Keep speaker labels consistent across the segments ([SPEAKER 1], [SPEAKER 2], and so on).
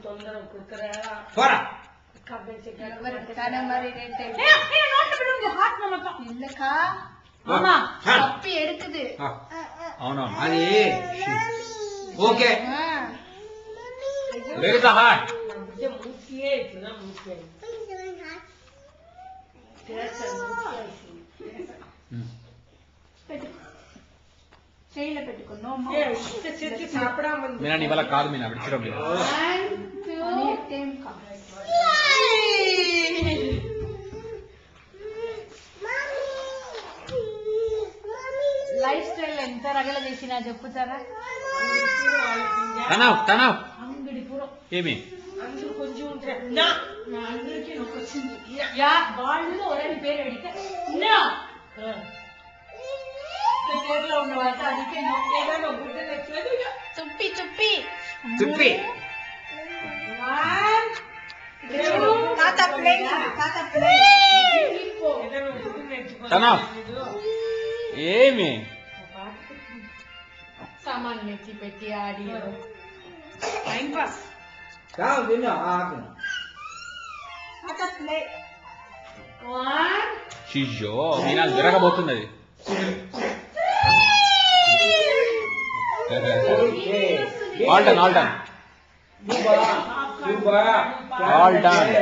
[SPEAKER 1] తొందర కుక్కరా
[SPEAKER 2] தப்பி எடுக்குது.
[SPEAKER 3] అవునవును అది ఓకే
[SPEAKER 2] చేయిలో పెట్టుకున్నాం.
[SPEAKER 3] మీనా ఇవాళ కాదు మీనా విడిచడం లేదు.
[SPEAKER 2] లైఫ్ స్టైల్ ఎంత రగల చేసినా చెప్పుతారా?
[SPEAKER 1] అంగడి పూరం
[SPEAKER 3] ఏమి
[SPEAKER 1] అందరూ కొంచెం అందరికి నాకు వచ్చింది వాళ్ళు ఒరని పేరు అడిగితే పేరులో ఉన్న వాళ్ళ అడిగితే ఏదైనా గుడ్డ నచ్చలేదు.
[SPEAKER 2] తుప్పి తుప్పి
[SPEAKER 3] తుప్పి ఏమి
[SPEAKER 2] సామాన్లు ఎత్తి పెట్టి ఆడి టైం పాస్.
[SPEAKER 3] షిజో మీనా విరగబోతున్నది. ఆల్ డన్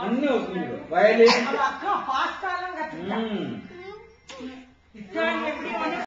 [SPEAKER 4] అన్ని అవుతుంది వయలిన్
[SPEAKER 1] పాస్తాలం